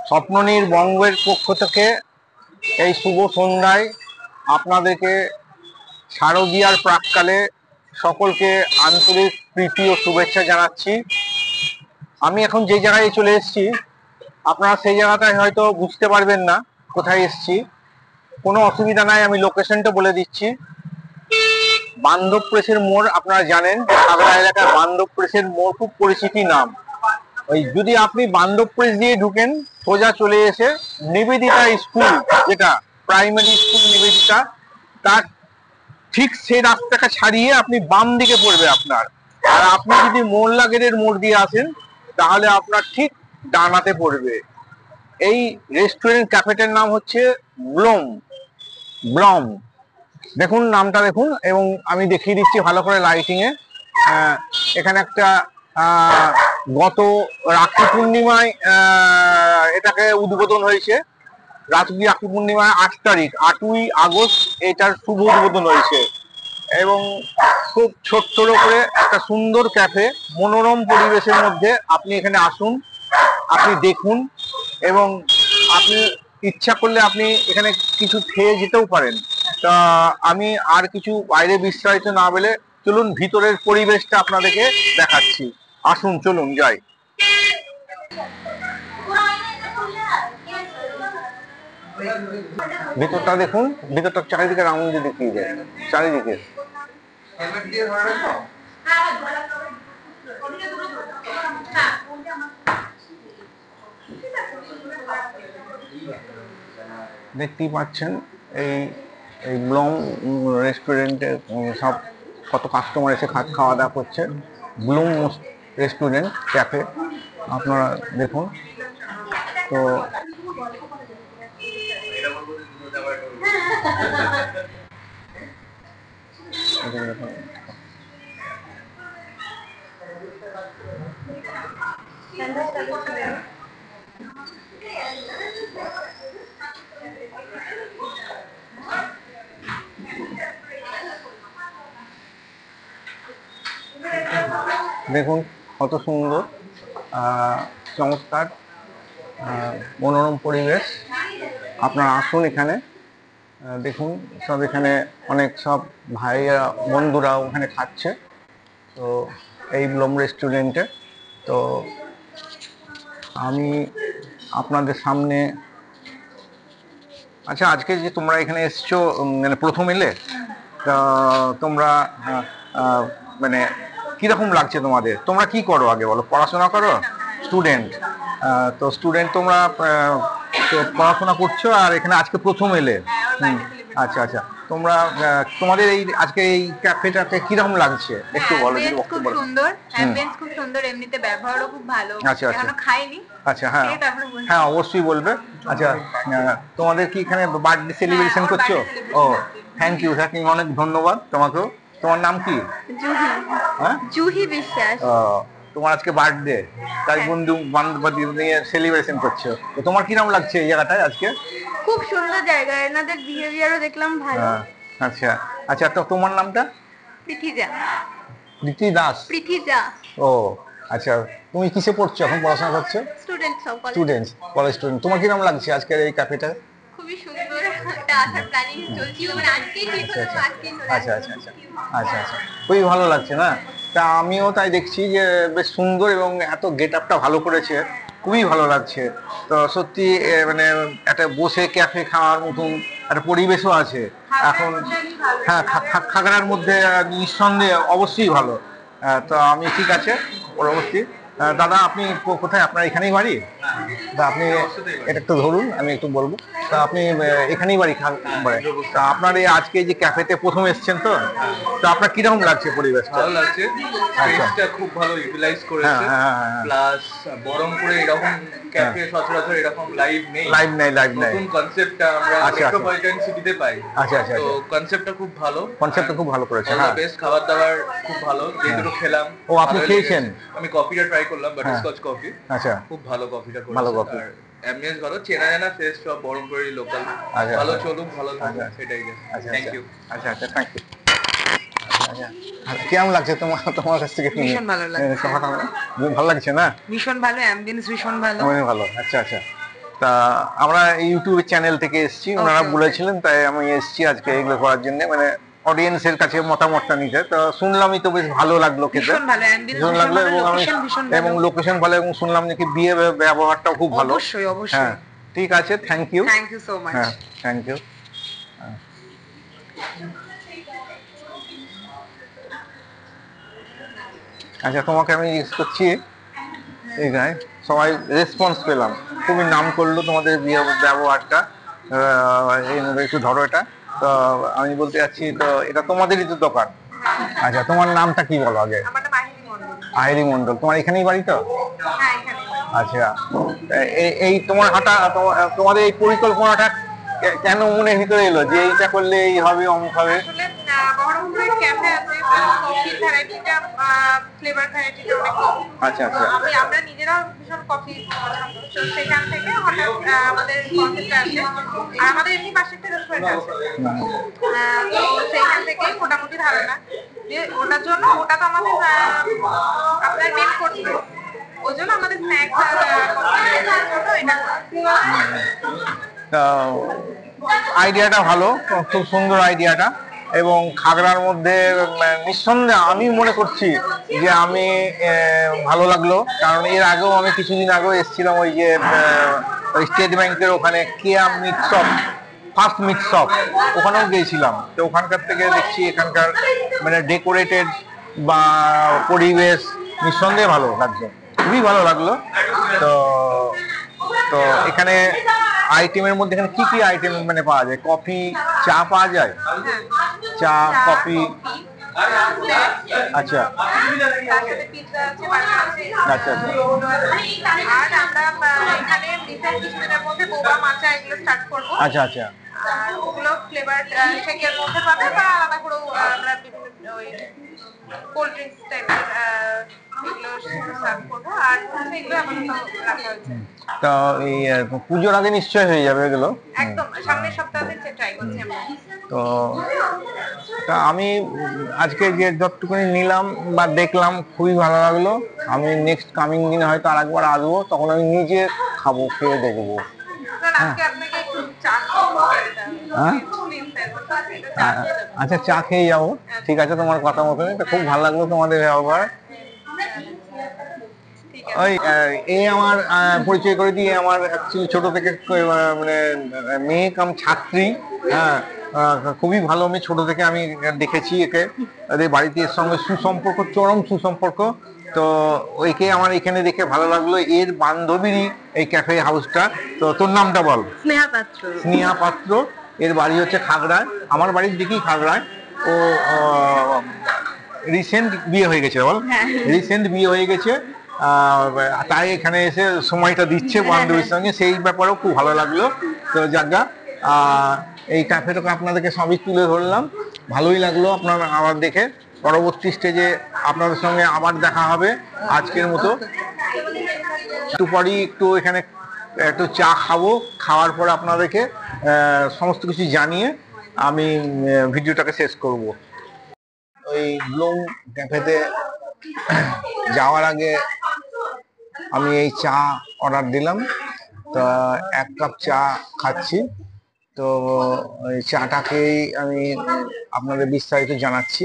স্বপ্ননীর বঙ্গের পক্ষ থেকে এই শুভ সন্ধ্যায় আপনাদেরকে শারদীয়ার প্রাক্কালে সকলকে আন্তরিক প্রীতি ও শুভেচ্ছা জানাচ্ছি। আমি এখন যে জায়গায় চলে এসেছি, আপনারা সেই জায়গাটায় হয়তো বুঝতে পারবেন না কোথায় এসেছি। কোনো অসুবিধা নাই, আমি লোকেশনটা বলে দিচ্ছি। বান্ধব প্রেসের মোড়, আপনারা জানেন সাগরা এলাকার বান্ধব প্রেসের মোড় খুব পরিচিতি নাম। ওই যদি আপনি বান্ধব প্রেস দিয়ে ঢুকেন, সোজা চলে এসে নিবেদিতা স্কুল, যেটা প্রাইমারি স্কুল নিবেদিতা, তার ঠিক সেই রাস্তাটা ছাড়িয়ে আপনি বাম দিকে পড়বে আপনার। আর আপনি যদি মোল্লা গেটের মোড় দিয়ে আসেন, তাহলে আপনার ঠিক ডানাতে পড়বে। এই রেস্টুরেন্ট ক্যাফেটার নাম হচ্ছে ব্লম। ব্লম, দেখুন নামটা দেখুন, এবং আমি দেখিয়ে দিচ্ছি ভালো করে লাইটিং এ। এখানে একটা গত রাখি পূর্ণিমায় এটাকে উদ্বোধন হয়েছে। রাখি পূর্ণিমায় 8 তারিখ, 8ই আগস্ট এটার শুভ উদ্বোধন হয়েছে। এবং খুব ছোট্ট করে একটা সুন্দর ক্যাফে, মনোরম পরিবেশের মধ্যে আপনি এখানে আসুন, আপনি দেখুন, এবং আপনি ইচ্ছা করলে আপনি এখানে কিছু খেয়ে যেতেও পারেন। তা আমি আর কিছু বাইরে বিস্তারিত না বলে চলুন ভিতরের পরিবেশটা আপনাদেরকে দেখাচ্ছি। আসুন, চলুন যাই। ভিতরটা দেখুন, ভিতরটা চারিদিকে রাউন্ড দিয়ে দেখিয়ে যায়, চারিদিকে। দেখতেই পাচ্ছেন এই এই ব্লম রেস্টুরেন্টে সব কত কাস্টমার এসে খাওয়া দাওয়া করছে। ব্লুম রেস্টুরেন্ট ক্যাফে, আপনারা দেখুন। তো দেখুন কত সুন্দর, চমৎকার, মনোরম পরিবেশ। আপনারা আসুন এখানে, দেখুন সব এখানে অনেক সব ভাইয়া বন্ধুরা ওখানে খাচ্ছে। তো এই ব্লম রেস্টুরেন্টে তো আমি আপনাদের সামনে, আচ্ছা আজকে যে তোমরা এখানে এসছো, মানে প্রথম এলে, তা তোমরা মানে কিরকম লাগছে তোমাদের? তোমরা কি করো আগে বলো? পড়াশোনা করো? স্টুডেন্ট? তো স্টুডেন্ট তোমরা, তো পড়াশোনা করছো আর এখানে আজকে প্রথম এলে। আচ্ছা আচ্ছা, তোমরা তোমাদের এই আজকে এই ক্যাফেটাকে কিরকম লাগছে একটু বলো। খুব সুন্দর, অ্যাম্বিয়েন্স খুব সুন্দর, এমনিতে ব্যবহারও খুব ভালো। আচ্ছা আচ্ছা, এখনো খাইনি। আচ্ছা হ্যাঁ হ্যাঁ অবশ্যই বলবে। আচ্ছা, তোমাদের কি এখানে বার্থডে সেলিব্রেশন করছো? ও থ্যাংক ইউ, অনেক ধন্যবাদ তোমাকেও। তোমার নাম কি? জুহি। হ্যাঁ, জুহি বিশ্বাস। তোমার আজকে বার্থডে, তাই বন্ধু বান্ধব নিয়ে সেলিব্রেশন করছো। তো তোমার কিরকম লাগছে এই জায়গাটায় আজকে? খুব সুন্দর জায়গা, এনাদের বিহেভিয়ারও দেখলাম ভালো। আচ্ছা আচ্ছা, তো তোমার নামটা? পৃথিজা। প্রীতি দাস? পৃথিজা। ও আচ্ছা, তুমি কিসে পড়ছো এখন? পড়াশোনা করছো? স্টুডেন্ট, সব স্টুডেন্ট, কলেজ স্টুডেন্ট। তোমার কিরকম লাগছে আজকের এই ক্যাফেটা? খুবই সুন্দর, একটা আসার প্ল্যানিং চলছিল, মানে আজকেই ঠিক হলো, আজকেই চলে আচ্ছা আচ্ছা আচ্ছা আচ্ছা আচ্ছা, খুবই ভালো লাগছে না? তা আমিও তাই দেখছি যে বেশ সুন্দর, এবং এত গেট আপটা ভালো করেছে, খুবই ভালো লাগছে। তো সত্যি মানে একটা বসে ক্যাফে খাওয়ার মতন একটা পরিবেশও আছে এখন। হ্যাঁ, খাগড়ার মধ্যে নিঃসন্দেহে অবশ্যই ভালো। তো আমি ঠিক আছে, পরবর্তী। দাদা আপনি কোথায়? আপনার এখানেই বাড়ি? তা আপনি এটা একটু ধরুন, আমি একটু বলবো। তা আপনি এখানেই বাড়ি? তা আপনার এই আজকে যে ক্যাফেতে প্রথম এসেছেন, তো আপনার কিরকম লাগছে পরিবেশটা? ভালো লাগছে, স্পেসটা খুব ভালো ইউটিলাইজ করেছে। প্লাস বহরমপুরে এরকম ক্যাফে সচরাচর এরকম লাইভ নেই। নতুন কনসেপ্টটা আমরা মেট্রোপলিটন সিটিতে পাই। আচ্ছা আচ্ছা, তো কনসেপ্টটা খুব ভালো, কনসেপ্টটা খুব ভালো করেছে। হ্যাঁ, বেস্ট খাবার দাবার খুব ভালো, যে দুটো খেলাম। ও আপনি খেয়েছেন? আমি কফিটা ট্রাই করলাম, বাটারস্কচ কফি। আচ্ছা, খুব ভালো কফিটা করেছে। ভালো কফি, আর অ্যাম্বিয়েন্স ভালো, চেনা জানা ফেস, সব বহরমপুরের লোকাল। ভালো চলুক, ভালো থাকুক, সেটাই। Thank you. আচ্ছা আচ্ছা, থ্যাংক ইউ। কেমন লাগছে তোমার কাছ থেকে? ভীষণ ভালো লাগছে। ভালো লাগছে না? ভীষণ ভালো, অ্যাম্বিয়েন্স ভীষণ ভালো। ভালো, আচ্ছা আচ্ছা। তা আমরা ইউটিউবের চ্যানেল থেকে এসেছি, ওনারা বলেছিলেন, তাই আমি এসেছি আজকে এগুলো করার জন্য, মানে অডিয়েন্সের কাছে মতামতটা নিতে। তো শুনলামই তো বেশ ভালো লাগলো খেতে, ভীষণ লাগলো, এবং লোকেশন ভালো, এবং শুনলাম নাকি বিয়ে ব্যবহারটাও খুব ভালো। অবশ্যই অবশ্যই। হ্যাঁ, ঠিক আছে, থ্যাংক ইউ সো মাচ। হ্যাঁ, থ্যাংক ইউ। আচ্ছা, তোমাকে আমি জিজ্ঞেস করছি, এই গায়ে সবাই রেসপন্স পেলাম, খুবই নাম করলো তোমাদের ব্যবহারটা। একটু ধরো এটা। তো আমি বলতে চাচ্ছি, তো এটা তোমাদেরই তো দোকান? আচ্ছা, তোমার নামটা কি বলো আগে? আমার নাম আহিরি মণ্ডল। আহিরি মণ্ডল। তোমার এখানেই বাড়ি তো? হ্যাঁ, এখানে। আচ্ছা, এই তোমার তোমাদের এই পরিকল্পনাটা কেন মনের ভিতরে এলো যে এইটা করলে এই হবে, অমুক হবে? আসলে বহরমপুরের ক্যাফে আছে, কফির ভ্যারাইটিটা, ফ্লেভার ভ্যারাইটিটা অনেক কম। আচ্ছা আচ্ছা। আমরা নিজেরাও ভীষণ কফি পছন্দ, তো সেখান থেকে হঠাৎ আমাদের কনসেপ্টটা আসে। আর আমাদের এমনি পাশে একটা রেস্টুরেন্ট আছে, তো সেখান থেকে মোটামুটি ধারণা যে ওটার জন্য, ওটা তো আমাদের আপনার মেন কোর্স, ওই জন্য আমাদের স্ন্যাক্স আর জন্য এটা। আইডিয়াটা ভালো, খুব সুন্দর আইডিয়াটা। এবং খাগড়ার মধ্যে নিঃসন্দেহে আমি মনে করছি যে আমি ভালো লাগলো, কারণ এর আগেও আমি কিছুদিন আগেও এসেছিলাম ওই যে স্টেট ব্যাংকের ওখানে Keya meat shop, first meat shop, ওখানেও গিয়েছিলাম। তো ওখানকার থেকে দেখছি এখানকার মানে ডেকোরেটেড বা পরিবেশ নিঃসন্দেহে ভালো লাগছে, খুবই ভালো লাগলো। তো তো এখানে আইটেমের মধ্যে এখানে কি কি আইটেম মানে পাওয়া যায়? কফি, চা পাওয়া যায়? চা, কফি। আচ্ছা আচ্ছা আচ্ছা। আর আমরা এখানে রিসেন্ট কিছুদিনের মধ্যে বোবা মাচা এগুলো স্টার্ট করব। আচ্ছা আচ্ছা। আর ওগুলো ফ্লেভার শেকের মধ্যে পাবে, বা আলাদা করেও আমরা বিভিন্ন ওই কোল্ড ড্রিঙ্কস টাইপের এগুলো সার্ভ করবো। আর সেগুলো আপাতত রাখা হয়েছে। তো এই পুজোর আগে নিশ্চয় হয়ে যাবে এগুলো? একদম সামনের সপ্তাহে ট্রাই করছি আমরা। তো তা আমি আজকে যে যতটুকুনি নিলাম বা দেখলাম খুবই ভালো লাগলো। আমি নেক্সট কামিং দিনে হয়তো আরেকবার আসবো, তখন আমি নিজে খাবো, খেয়ে দেখবো। আচ্ছা, চা খেয়ে যাবো, ঠিক আছে, তোমার কথা মতো। খুব ভালো লাগলো তোমাদের ব্যবহার। ওই এই আমার পরিচয় করে দিয়ে, আমার অ্যাকচুয়ালি ছোট থেকে মানে মেয়ে কাম ছাত্রী। হ্যাঁ, খুবই ভালো মেয়ে, ছোট থেকে আমি দেখেছি একে, এদের বাড়িতে এর সঙ্গে সুসম্পর্ক, চরম সুসম্পর্ক। তো ওইকে আমার এখানে দেখে ভালো লাগলো। এর বান্ধবীরই এই ক্যাফে হাউসটা। তো তোর নামটা বল? স্নেহা পাত্র। স্নেহা পাত্র। এর বাড়ি হচ্ছে খাগড়ায়, আমার বাড়ির দিকেই খাগড়ায়। ও রিসেন্ট বিয়ে হয়ে গেছে, বল? রিসেন্ট বিয়ে হয়ে গেছে, তাই এখানে এসে সময়টা দিচ্ছে বান্ধবীর সঙ্গে, সেই ব্যাপারেও খুব ভালো লাগলো। তো জায়গা এই ক্যাফেটাকে আপনাদেরকে সবই তুলে ধরলাম, ভালোই লাগলো আপনার আবার দেখে। পরবর্তী স্টেজে আপনাদের সঙ্গে আবার দেখা হবে। আজকের মতো একটু পরেই একটু এখানে একটু চা খাবো, খাওয়ার পর আপনাদেরকে সমস্ত কিছু জানিয়ে আমি ভিডিওটাকে শেষ করব। ওই ব্লুম ক্যাফেতে যাওয়ার আগে আমি এই চা অর্ডার দিলাম, তো 1 কাপ চা খাচ্ছি। তো ওই চাটাকেই আমি আপনাদের বিস্তারিত জানাচ্ছি।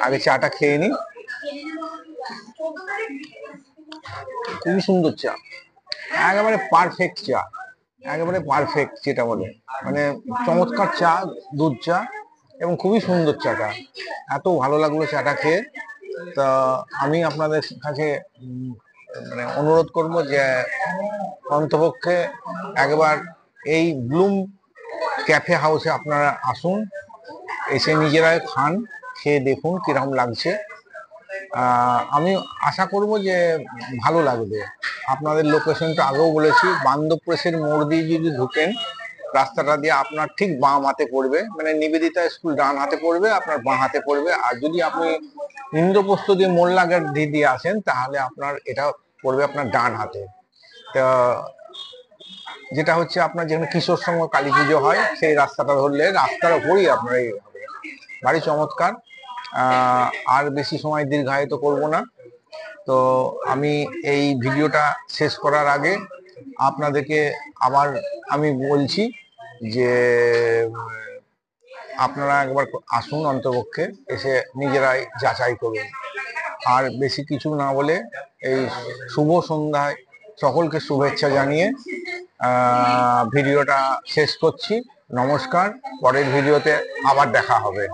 আগে চাটা খেয়ে নিই। খুবই সুন্দর চা, একেবারে পারফেক্ট চা, একেবারে পারফেক্ট যেটা বলে, মানে চমৎকার চা, দুধ চা, এবং খুবই সুন্দর চাটা। এত ভালো লাগলো চাটা খেয়ে। তা আমি আপনাদের কাছে মানে অনুরোধ করব যে অন্তপক্ষে একবার এই ব্লুম ক্যাফে হাউসে আপনারা আসুন, এসে নিজেরাই খান, খেয়ে দেখুন কিরকম লাগছে। আমি আশা করব যে ভালো লাগবে। আপনাদের লোকেশনটা আগেও বলেছি, বান্দব প্রেসের মোড় দিয়ে যদি ঢুকেন, রাস্তাটা দিয়ে আপনার ঠিক বাম হাতে পড়বে, মানে নিবেদিতা স্কুল ডান হাতে পড়বে, আপনার বাঁ হাতে পড়বে। আর যদি আপনি ইন্দ্রপ্রস্থ দিয়ে মোল্লাঘাট দিয়ে আসেন, তাহলে আপনার এটা পড়বে আপনার ডান হাতে। তা যেটা হচ্ছে আপনার যেখানে কিশোর সংঘ কালী পুজো হয়, সেই রাস্তাটা ধরলে রাস্তার ওপরই আপনার এই বাড়ি। চমৎকার। আর বেশি সময় দীর্ঘায়িত করব না। তো আমি এই ভিডিওটা শেষ করার আগে আপনাদেরকে আবার আমি বলছি যে আপনারা একবার আসুন, অন্তপক্ষে এসে নিজেরাই যাচাই করুন। আর বেশি কিছু না বলে এই শুভ সন্ধ্যায় সকলকে শুভেচ্ছা জানিয়ে ভিডিওটা শেষ করছি। নমস্কার, পরের ভিডিওতে আবার দেখা হবে।